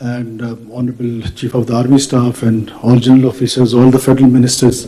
and Honorable Chief of the Army Staff and all general officers, all the federal ministers.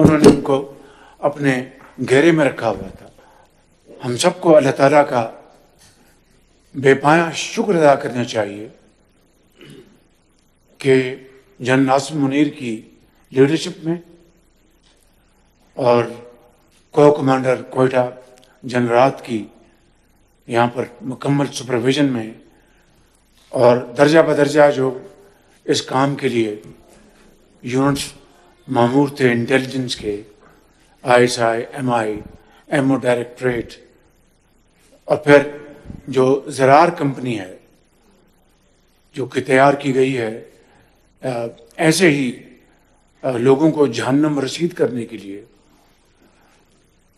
انہوں نے ان کو اپنے گھیرے میں رکھا ہوا تھا. ہم سب کو اللہ تعالیٰ کا بے پایہ شکر ادا کرنا چاہیے کہ جنرل ناصر منیر کی لیڈرشپ میں اور کو کمانڈر کوئٹہ جنرات کی یہاں پر مکمل سپرویژن میں اور درجہ بدرجہ جو اس کام کے لیے یونٹس معمور تھے انٹیلیجنس کے، ISI، MI، MO ڈائریکٹریٹ، اور پھر جو زرار کمپنی ہے جو کہ تیار کی گئی ہے ایسے ہی لوگوں کو جہنم رسید کرنے کے لیے،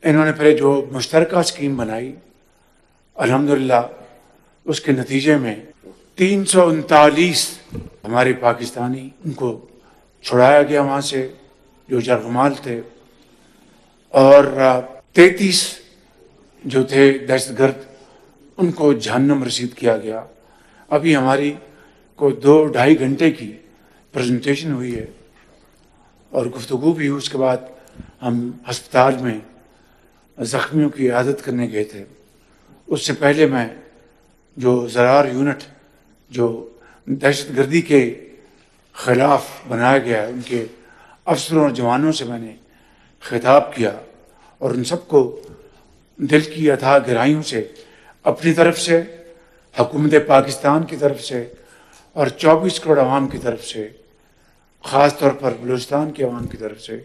انہوں نے پھر جو مشترکہ اسکیم بنائی، الحمدللہ اس کے نتیجے میں 339 ہمارے پاکستانی ان کو چھڑایا گیا وہاں سے جو جرغمال تھے، اور 33 جو تھے دہشت گرد ان کو جہنم رسید کیا گیا. ابھی ہماری کوئی 2-2.5 گھنٹے کی پریزنٹیشن ہوئی ہے اور گفتگو بھی ہوئی. اس کے بعد ہم ہسپتال میں زخمیوں کی عیادت کرنے گئے تھے. اس سے پہلے میں جو زرار یونٹ جو دہشت گردی کے خلاف بنایا گیا ہے ان کے افسروں اور جوانوں سے میں نے خطاب کیا اور ان سب کو دل کی اتھاہ گہرائیوں سے اپنی طرف سے، حکومت پاکستان کی طرف سے اور 24 کروڑ عوام کی طرف سے، خاص طور پر بلوچستان کے عوام کی طرف سے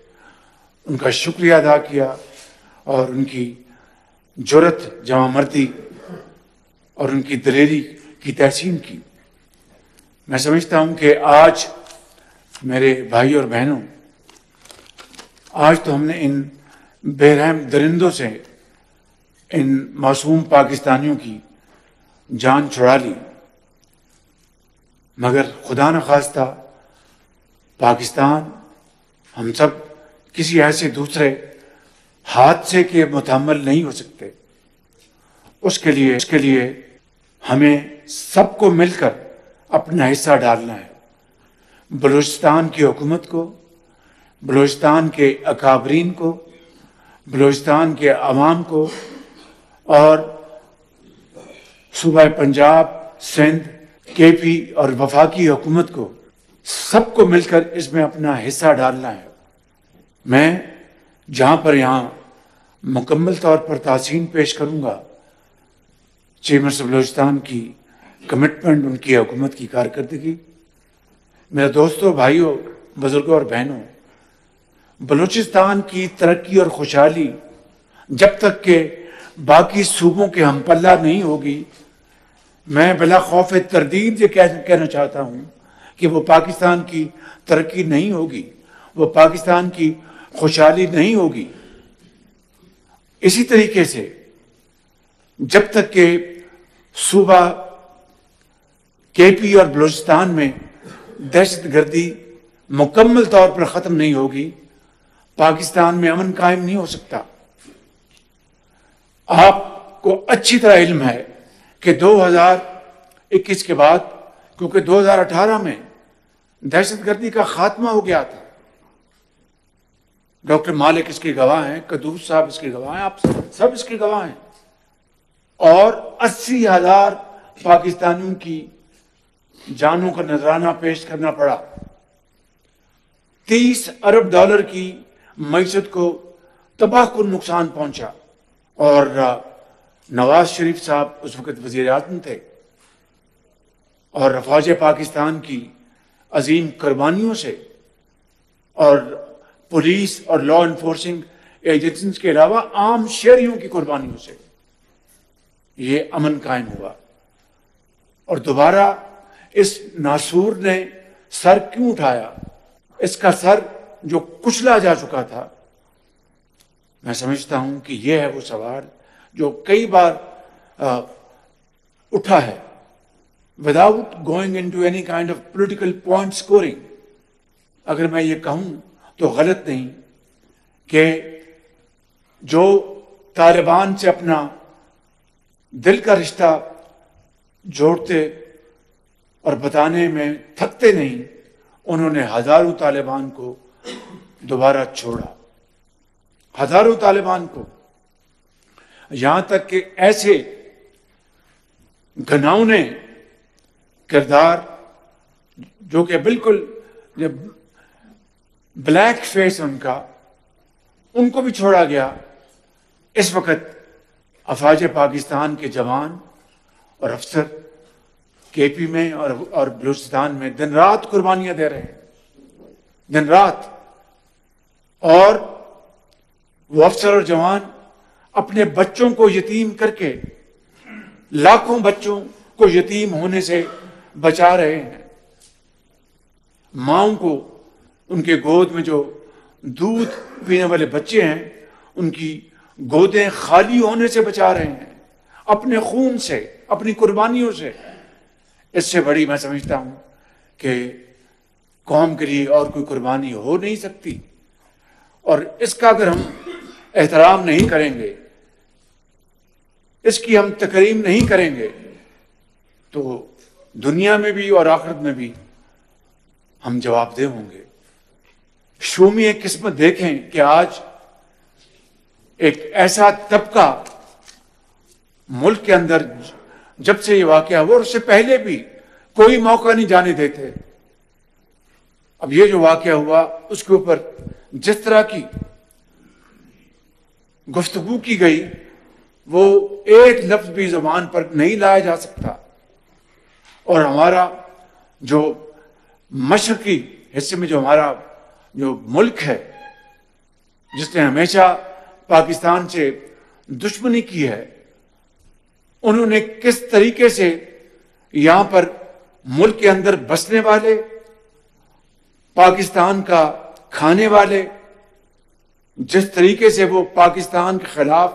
ان کا شکریہ ادا کیا اور ان کی جرأت، جواں مردی اور ان کی دلیری کی تحسین کی. میں سمجھتا ہوں کہ آج میرے بھائی اور بہنوں، آج تو ہم نے ان بے رحم درندوں سے ان معصوم پاکستانیوں کی جان چھڑا لی، مگر خدا نخواستہ پاکستان، ہم سب کسی ایسے دوسرے حادثے کے متحمل نہیں ہو سکتے. اس کے لیے ہمیں سب کو مل کر اپنا حصہ ڈالنا ہے. بلوچستان کی حکومت کو، بلوچستان کے اکابرین کو، بلوچستان کے عوام کو اور صوبہ پنجاب، سندھ، KP اور وفاقی حکومت کو، سب کو مل کر اس میں اپنا حصہ ڈالنا ہے. میں جہاں پر یہاں مکمل طور پر تحسین پیش کروں گا چیف منسٹر بلوچستان کی کمٹمنٹ، ان کی حکومت کی کارکردگی. میرے دوستوں، بھائیوں، بزرگوں اور بہنوں، بلوچستان کی ترقی اور خوشحالی جب تک کہ باقی صوبوں کے ہم پلہ نہیں ہوگی، میں بلا خوف تردید یہ کہنا چاہتا ہوں کہ وہ پاکستان کی ترقی نہیں ہوگی، وہ پاکستان کی خوشحالی نہیں ہوگی. اسی طریقے سے جب تک کہ صوبہ KP اور بلوچستان میں دہشت گردی مکمل طور پر ختم نہیں ہوگی، پاکستان میں امن قائم نہیں ہو سکتا. آپ کو اچھی طرح علم ہے کہ 2021 کے بعد، کیونکہ 2018 میں دہشت گردی کا خاتمہ ہو گیا تھا، ڈاکٹر مالک اس کے گواہ ہیں، قدوس صاحب اس کے گواہ ہیں، آپ سب اس کے گواہ ہیں، اور 80,000 پاکستانیوں کی جانوں کا نذرانہ پیش کرنا پڑا. 30 ارب ڈالر کی معیشت کو تباہ کن نقصان پہنچا، اور نواز شریف صاحب اس وقت وزیر اعظم تھے، اور افواج پاکستان کی عظیم قربانیوں سے اور پولیس اور لا انفورسنگ ایجنسیز کے علاوہ عام شہریوں کی قربانیوں سے یہ امن قائم ہوا. اور دوبارہ اس ناسور نے سر کیوں اٹھایا؟ اس کا سر جو کچلا جا چکا تھا. میں سمجھتا ہوں کہ یہ ہے وہ سوال جو کئی بار اٹھا ہے without going into any kind of political point scoring. اگر میں یہ کہوں تو غلط نہیں کہ جو طالبان سے اپنا دل کا رشتہ جوڑتے اور بتانے میں تھکتے نہیں، انہوں نے ہزاروں طالبان کو دوبارہ چھوڑا. ہزاروں طالبان کو، یہاں تک کہ ایسے گھناؤنے کردار جو کہ بالکل بلیک فیس ان کو بھی چھوڑا گیا۔ اس وقت افواج پاکستان کے جوان اور افسر کے پی میں اور بلوچستان میں دن رات قربانیاں دے رہے ہیں، دن رات، اور وہ افسر اور جوان اپنے بچوں کو یتیم کر کے لاکھوں بچوں کو یتیم ہونے سے بچا رہے ہیں، ماؤں کو ان کے گود میں جو دودھ پینے والے بچے ہیں ان کی گودیں خالی ہونے سے بچا رہے ہیں، اپنے خون سے، اپنی قربانیوں سے۔ اس سے بڑی میں سمجھتا ہوں کہ قوم کے لیے اور کوئی قربانی ہو نہیں سکتی، اور اس کا اگر ہم احترام نہیں کریں گے، اس کی ہم تکریم نہیں کریں گے، تو دنیا میں بھی اور آخرت میں بھی ہم جواب دہ ہوں گے۔ شومی قسمت دیکھیں کہ آج ایک ایسا طبقہ ملک کے اندر جب سے یہ واقعہ ہوا، اور اس سے پہلے بھی کوئی موقع نہیں جانے دیتے، اب یہ جو واقعہ ہوا اس کے اوپر جس طرح کی گفتگو کی گئی وہ ایک لفظ بھی زبان پر نہیں لایا جا سکتا، اور ہمارا جو مشرقی حصے میں جو ہمارا جو ملک ہے جس نے ہمیشہ پاکستان سے دشمنی کی ہے، انہوں نے کس طریقے سے یہاں پر ملک کے اندر بسنے والے، پاکستان کا کھانے والے، جس طریقے سے وہ پاکستان کے خلاف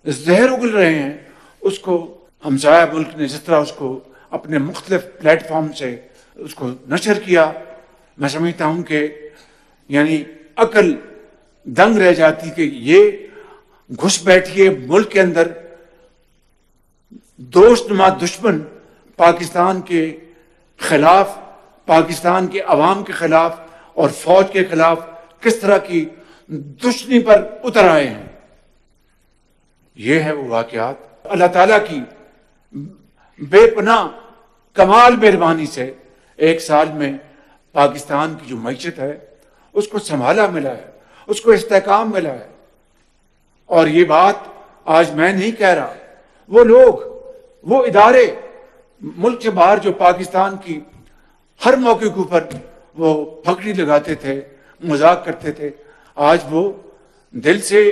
زہر اگل رہے ہیں، اس کو ہمسایہ ملک نے جس طرح اس کو اپنے مختلف پلیٹ فارم سے اس کو نشر کیا، میں سمجھتا ہوں کہ یعنی عقل دنگ رہ جاتی کہ یہ گھس بیٹھیے ملک کے اندر دوست نما دشمن پاکستان کے خلاف، پاکستان کے عوام کے خلاف اور فوج کے خلاف کس طرح کی دشمنی پر اتر آئے ہیں۔ یہ ہے وہ واقعات۔ اللہ تعالیٰ کی بے پناہ کمال مہربانی سے ایک سال میں پاکستان کی جو معیشت ہے اس کو سنبھالا ملا ہے، اس کو استحکام ملا ہے۔ اور یہ بات آج میں نہیں کہہ رہا، وہ لوگ، وہ ادارے ملک سے باہر جو پاکستان کی ہر موقع کے اوپر وہ پھکڑی لگاتے تھے، مذاق کرتے تھے، آج وہ دل سے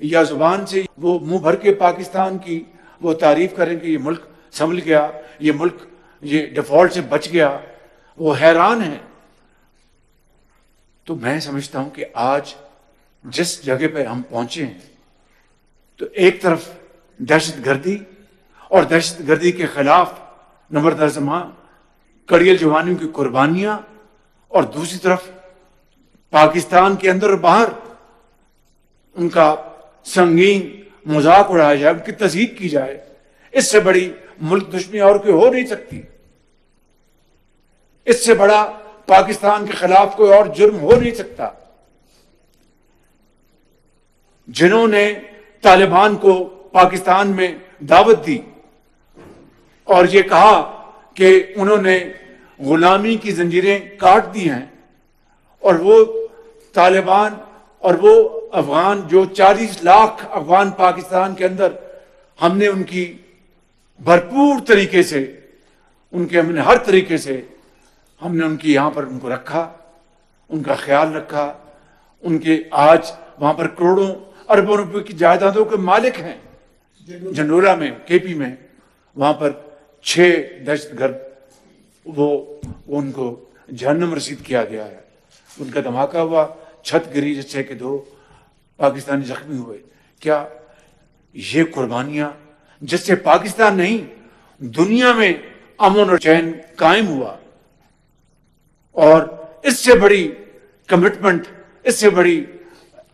یا زبان سے وہ منہ بھر کے پاکستان کی وہ تعریف کریں کہ یہ ملک سنبھل گیا، یہ ملک یہ ڈیفالٹ سے بچ گیا، وہ حیران ہیں۔ تو میں سمجھتا ہوں کہ آج جس جگہ پہ ہم پہنچے ہیں تو ایک طرف دہشت گردی اور دہشت گردی کے خلاف نمبردار زماں کڑیل جوانیوں کی قربانیاں، اور دوسری طرف پاکستان کے اندر اور باہر ان کا سنگین مذاق اڑایا جائے، ان کی تضحیق کی جائے، اس سے بڑی ملک دشمنی اور کوئی ہو نہیں سکتی، اس سے بڑا پاکستان کے خلاف کوئی اور جرم ہو نہیں سکتا۔ جنہوں نے طالبان کو پاکستان میں دعوت دی اور یہ کہا کہ انہوں نے غلامی کی زنجیریں کاٹ دی ہیں، اور وہ طالبان اور وہ افغان جو 40 لاکھ افغان پاکستان کے اندر ہم نے ان کی بھرپور طریقے سے ہم نے ہر طریقے سے ہم نے ان کی یہاں پر ان کو رکھا، ان کا خیال رکھا، ان کے آج وہاں پر کروڑوں اربوں روپے کی جائیدادوں کے مالک ہیں۔ جنڈولا میں، کے پی میں، وہاں پر 6 دہشت گرد وہ ان کو جہنم رسید کیا گیا ہے، ان کا دھماکہ ہوا، چھت گری جس سے کہ 2 پاکستانی زخمی ہوئے۔ کیا یہ قربانیاں جس سے پاکستان نہیں دنیا میں امن اور چین قائم ہوا، اور اس سے بڑی کمٹمنٹ، اس سے بڑی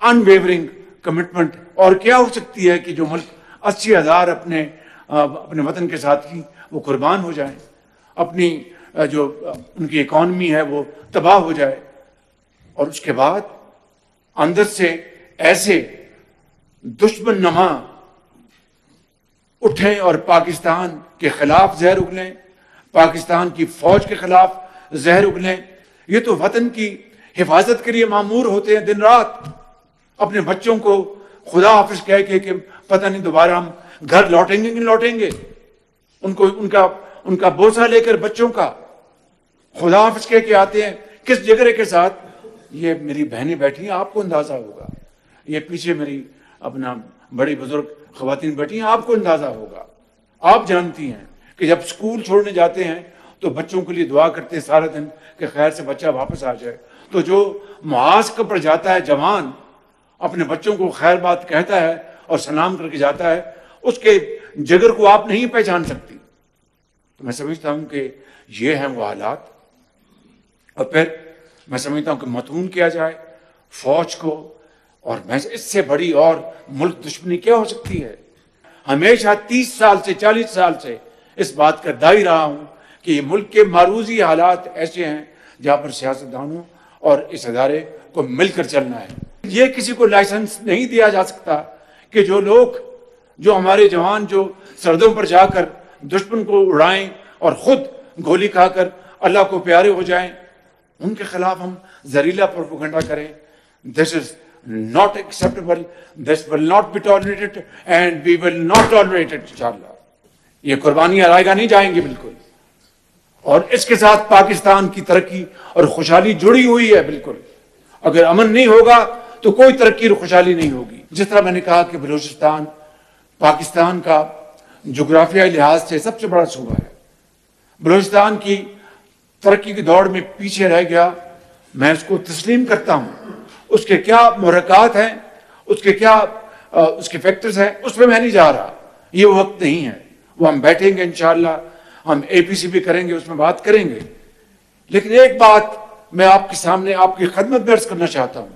ان ویورنگ کمٹمنٹ اور کیا ہو سکتی ہے کہ جو ملک 80,000 اپنے وطن کے ساتھ ہی وہ قربان ہو جائیں، اپنی جو ان کی اکانومی ہے وہ تباہ ہو جائے، اور اس کے بعد اندر سے ایسے دشمن نما اٹھیں اور پاکستان کے خلاف زہر اگلیں، پاکستان کی فوج کے خلاف زہر اگلیں. یہ تو وطن کی حفاظت کے لیے مامور ہوتے ہیں دن رات. اپنے بچوں کو خدا حافظ کہہ کے کہ پتہ نہیں دوبارہ ہم گھر لوٹیں گے کہ نہیں لوٹیں گے، ان کا بوسہ لے کر بچوں کا خدا حافظ کہہ کے آتے ہیں کس جگرے کے ساتھ. یہ میری بہنیں بیٹھی ہیں، آپ کو اندازہ ہوگا، یہ پیچھے میری اپنا بڑی بزرگ خواتین بیٹھی ہیں، آپ کو اندازہ ہوگا. آپ جانتی ہیں کہ جب اسکول چھوڑنے جاتے ہیں تو بچوں کے لیے دعا کرتے ہیں سارا دن کہ خیر سے بچہ واپس آ جائے. تو جو معاذ پر جاتا ہے جوان، اپنے بچوں کو خیر بات کہتا ہے اور سلام کر کے جاتا ہے، اس کے جگر کو آپ نہیں پہچان سکتی. تو میں سمجھتا ہوں کہ یہ ہیں وہ حالات. اور پھر میں سمجھتا ہوں کہ متون کیا جائے فوج کو، اور میں اس سے بڑی اور ملک دشمنی کیا ہو سکتی ہے. ہمیشہ 30 سال سے 40 سال سے اس بات کا داعی رہا ہوں کہ یہ ملک کے معروضی حالات ایسے ہیں جہاں پر سیاستدانوں اور اس ادارے کو مل کر چلنا ہے. یہ کسی کو لائسنس نہیں دیا جا سکتا کہ جو ہمارے جوان جو سردوں پر جا کر دشمن کو اڑائیں اور خود گولی کھا کر اللہ کو پیارے ہو جائیں، ان کے خلاف ہم زہریلا پروپیگنڈا کریں. This is not acceptable. This will not be tolerated and we will not tolerate it انشاءاللہ. یہ قربانیاں رائیگاں نہیں جائیں گی بالکل. اور اس کے ساتھ پاکستان کی ترقی اور خوشحالی جڑی ہوئی ہے بالکل. اگر امن نہیں ہوگا تو کوئی ترقی اور خوشحالی نہیں ہوگی. جس طرح میں نے کہا کہ بلوچستان پاکستان کا جغرافیائی لحاظ سے سب سے بڑا صوبہ ہے. بلوچستان کی ترقی کی دوڑ میں پیچھے رہ گیا، میں اس کو تسلیم کرتا ہوں. اس کے کیا محرکات ہیں، اس کے فیکٹرز ہیں، اس پہ میں نہیں جا رہا. یہ وقت نہیں ہے. وہ ہم بیٹھیں گے انشاءاللہ، ہم اے پی سی بھی کریں گے، اس میں بات کریں گے. لیکن ایک بات میں آپ کے سامنے آپ کی خدمت میں عرض کرنا چاہتا ہوں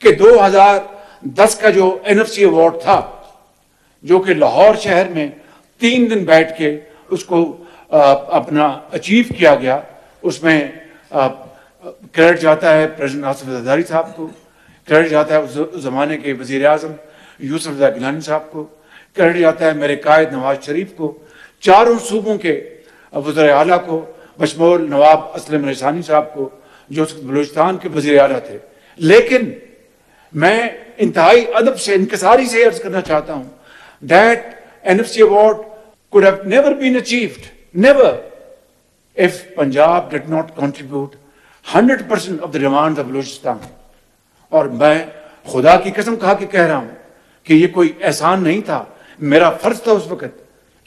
کہ 2010 کا جو NFC ایوارڈ تھا، جو کہ لاہور شہر میں 3 دن بیٹھ کے اس کو اپنا اچیو کیا گیا، اس میں کریڈٹ جاتا ہے پریزیڈنٹ آصف زرداری صاحب کو، کریڈٹ جاتا ہے اس زمانے کے وزیر اعظم یوسف رضا گیلانی صاحب کو، کریڈٹ جاتا ہے میرے قائد نواز شریف کو، چاروں صوبوں کے وزراء اعلیٰ کو، بشمول نواب اسلم رسانی صاحب کو جو بلوچستان کے وزیر اعلیٰ تھے. لیکن میں انتہائی ادب سے انکساری سے عرض کرنا چاہتا ہوں that NFC award could have never been achieved, never, if Punjab did not contribute 100% of the demands of Balochistan. اور میں خدا کی قسم کھا کے کہہ رہا ہوں کہ یہ کوئی احسان نہیں تھا، میرا فرض تھا اس وقت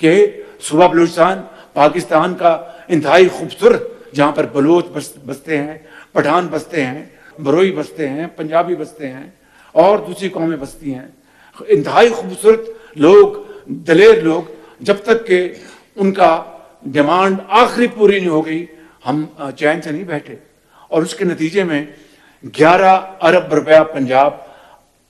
کہ صوبہ بلوچستان پاکستان کا انتہائی خوبصورت، جہاں پر بلوچ بستے ہیں، پٹھان بستے ہیں، بروئی بستے ہیں، پنجابی بستے ہیں اور دوسری قومیں بستی ہیں، انتہائی خوبصورت لوگ، دلیر لوگ، جب تک کہ ان کا ڈیمانڈ آخری پوری نہیں ہو گئی ہم چین سے نہیں بیٹھے. اور اس کے نتیجے میں 11 ارب روپیہ پنجاب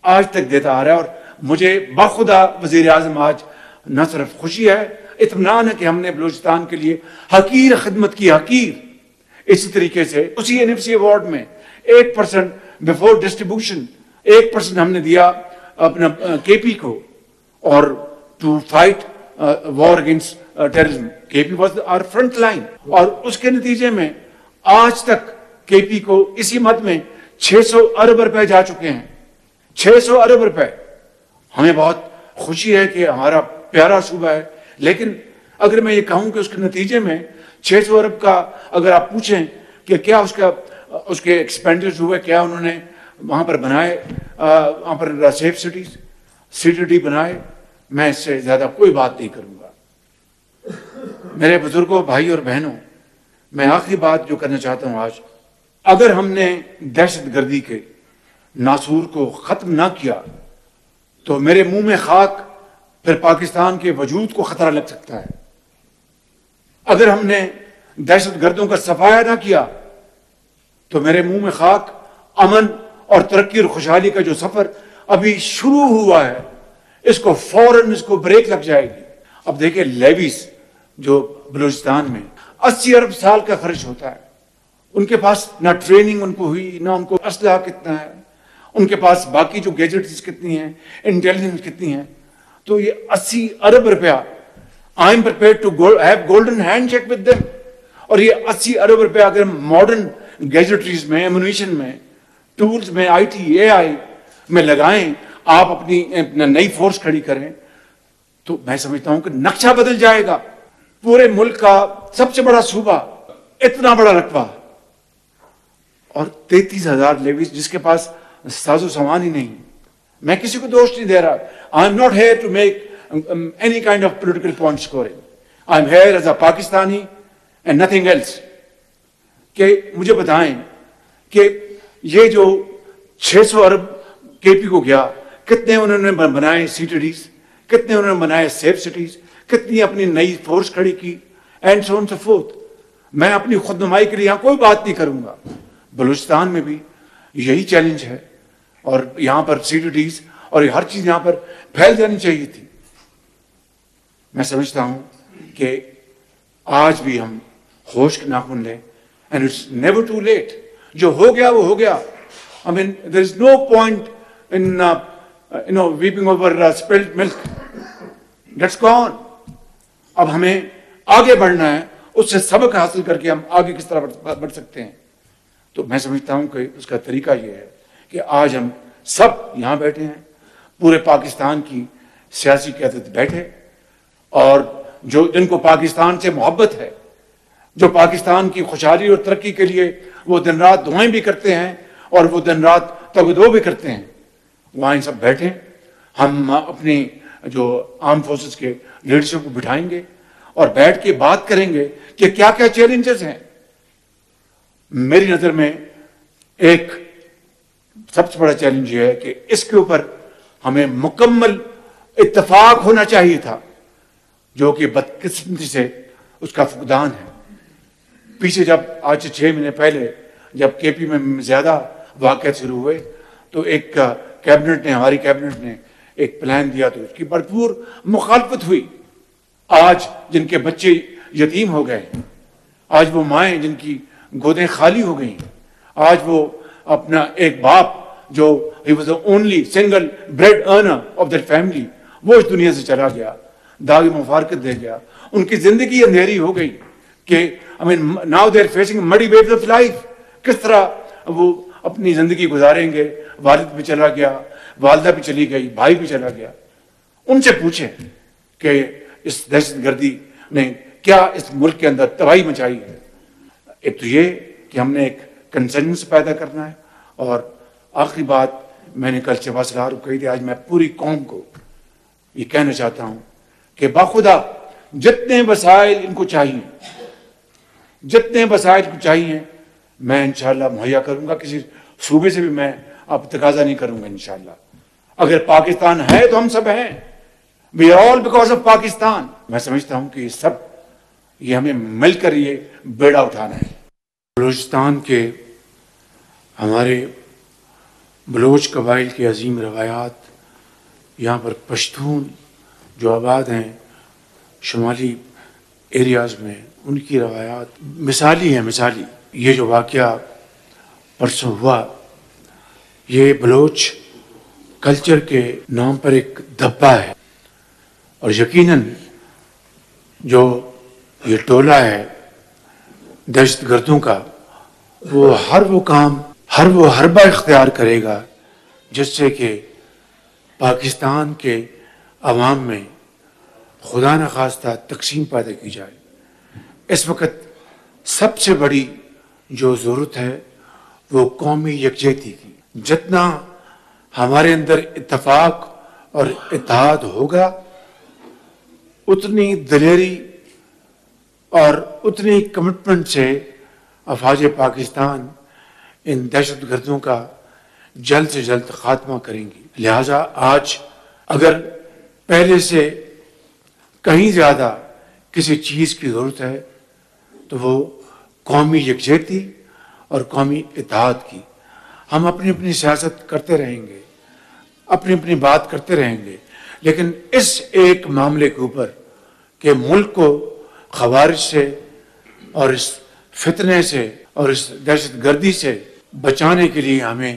آج تک دیتا آ رہا ہے. اور مجھے بخدا وزیر اعظم آج نہ صرف خوشی ہے، اطمینان ہے کہ ہم نے بلوچستان کے لیے حقیر خدمت کی. حقیر. اسی طریقے سے اسی NFC ایوارڈ میں 8% بیفور ڈسٹریبیوشن 8% ہم نے دیا اپنا KP کو، اور to fight war against terrorism. KP was our front line. اور اس کے نتیجے میں آج تک KP کو اسی مد میں 600 ارب روپے جا چکے ہیں. 600 ارب روپے. ہمیں بہت خوشی ہے کہ ہمارا پیارا صوبہ ہے، لیکن اگر میں یہ کہوں کہ اس کے نتیجے میں 600 ارب کا اگر آپ پوچھیں کہ کیا اس کے ایکسپینڈیچر ہوئے، کیا انہوں نے وہاں پر بنائے، وہاں پر سیف سٹیز CTD بنائے، میں اس سے زیادہ کوئی بات نہیں کروں گا. میرے بزرگوں، بھائی اور بہنوں، میں آخری بات جو کرنا چاہتا ہوں آج، اگر ہم نے دہشت گردی کے ناسور کو ختم نہ کیا تو میرے منہ میں خاک، پھر پاکستان کے وجود کو خطرہ لگ سکتا ہے. اگر ہم نے دہشت گردوں کا صفایا نہ کیا تو میرے منہ میں خاک. امن اور ترقی اور خوشحالی کا جو سفر ابھی شروع ہوا ہے، اس کو فوراً اس کو بریک لگ جائے گی. اب دیکھیں لیویز جو بلوچستان میں 80 ارب سال کا خرچ ہوتا ہے، ان کے پاس نہ ٹریننگ ان کو ہوئی، نہ ان کو اسلحہ کتنا ہے، ان کے پاس باقی جو گیجٹس کتنی ہیں، انٹیلیجنس کتنی ہیں. تو یہ 80 ارب روپیہ I am prepared to have golden handshake with them. اور یہ 80 ارب روپیہ اگر ماڈرن گیجٹریز میں، ایمونیشن میں، ٹولز میں، آئی ٹی، اے آئی میں لگائیں، آپ اپنی نئی فورس کھڑی کریں، تو میں سمجھتا ہوں کہ نقشہ بدل جائے گا. پورے ملک کا سب سے بڑا صوبہ، اتنا بڑا رقبہ، اور 33,000 لیویز جس کے پاس ساز و سامان ہی نہیں. میں کسی کو دوش نہیں دے رہا. I am not here to make any kind of political point scoring. I am here as a Pakistani and nothing else. کہ مجھے بتائیں کہ یہ جو 600 ارب کے پی کو گیا، کتنے انہوں نے بنائے CTDs، کتنے انہوں نے بنائے سیف سٹیز، کتنی اپنی نئی فورس کھڑی کی، and so on so forth. میں اپنی خود نمائی کے لیے یہاں کوئی بات نہیں کروں گا. بلوچستان میں بھی یہی چیلنج ہے، اور یہاں پر CTDs اور ہر چیز یہاں پر پھیل جانی چاہیے تھی. میں سمجھتا ہوں کہ آج بھی ہم ہوش کے ناخن لیں، and it's never too late. جو ہو گیا وہ ہو گیا. I mean, there is no point in weeping over spilled milk. That's gone. اب ہمیں آگے بڑھنا ہے، اس سے سبق حاصل کر کے ہم آگے کس طرح بڑھ سکتے ہیں. تو میں سمجھتا ہوں کہ اس کا طریقہ یہ ہے کہ آج ہم سب یہاں بیٹھے ہیں، پورے پاکستان کی سیاسی قیادت بیٹھے، اور جن کو پاکستان سے محبت ہے، جو پاکستان کی خوشحالی اور ترقی کے لیے وہ دن رات دعائیں بھی کرتے ہیں اور وہ دن رات تگدو بھی کرتے ہیں، وہاں سب بیٹھیں. ہم اپنی جو آرم فورسز کے لیڈرشپ کو بٹھائیں گے اور بیٹھ کے بات کریں گے کہ کیا کیا چیلنجز ہیں. میری نظر میں ایک سب سے بڑا چیلنج یہ ہے کہ اس کے اوپر ہمیں مکمل اتفاق ہونا چاہیے تھا، جو کہ بدقسمتی سے اس کا فقدان ہے. پیچھے جب آج سے 6 مہینے پہلے جب کے پی میں زیادہ واقعات شروع ہوئے، تو ایک کیبنٹ نے، ہماری کیبنٹ نے ایک پلان دیا، تو اس کی بھرپور مخالفت ہوئی. آج جن کے بچے یتیم ہو گئے، آج وہ مائیں جن کی گودیں خالی ہو گئیں، آج وہ اپنا ایک باپ جو he was the only single bread earner of that family، وہ اس دنیا سے چلا گیا، داغ مفارقت دے گیا. ان کی زندگی اندھیری ہو گئی کہ now they are facing muddy waves of life. کس طرح وہ اپنی زندگی گزاریں گے؟ والد بھی چلا گیا، والدہ بھی چلی گئی، بھائی بھی چلا گیا. ان سے پوچھیں کہ اس دہشت گردی نے کیا اس ملک کے اندر تباہی مچائی ہے. ایک تو یہ کہ ہم نے ایک کنسنسس پیدا کرنا ہے، اور آخری بات میں نے کل شہباز سالار کو کہی تھی، آج میں پوری قوم کو یہ کہنا چاہتا ہوں کہ باخدا جتنے وسائل ان کو چاہیے، جتنے وسائل کو چاہیے، میں انشاءاللہ مہیا کروں گا. کسی صوبے سے بھی میں اب تقاضا نہیں کروں گا انشاءاللہ. اگر پاکستان ہے تو ہم سب ہیں. We are all because of Pakistan. میں سمجھتا ہوں کہ یہ ہمیں مل کر یہ بیڑا اٹھانا ہے. بلوچستان کے ہمارے بلوچ قبائل کی عظیم روایات، یہاں پر پشتون جو آباد ہیں شمالی ایریاز میں، ان کی روایات مثالی ہیں. مثالی یہ جو واقعہ پرسوں ہوا، یہ بلوچ کلچر کے نام پر ایک دھبا ہے، اور یقیناً جو یہ ٹولہ ہے دہشت گردوں کا، وہ ہر وہ کام، ہر وہ حربہ اختیار کرے گا جس سے کہ پاکستان کے عوام میں خدا نخواستہ تقسیم پیدا کی جائے. اس وقت سب سے بڑی جو ضرورت ہے وہ قومی یکجہتی کی. جتنا ہمارے اندر اتفاق اور اتحاد ہوگا، اتنی دلیری اور اتنی کمٹمنٹ سے افواج پاکستان ان دہشت گردوں کا جلد سے جلد خاتمہ کریں گی. لہٰذا آج اگر پہلے سے کہیں زیادہ کسی چیز کی ضرورت ہے تو وہ قومی یکجہتی اور قومی اتحاد کی. ہم اپنی اپنی سیاست کرتے رہیں گے، اپنی اپنی بات کرتے رہیں گے، لیکن اس ایک معاملے کے اوپر کہ ملک کو خوارج سے اور اس فتنے سے اور اس دہشت گردی سے بچانے کے لیے ہمیں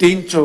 300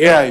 AI,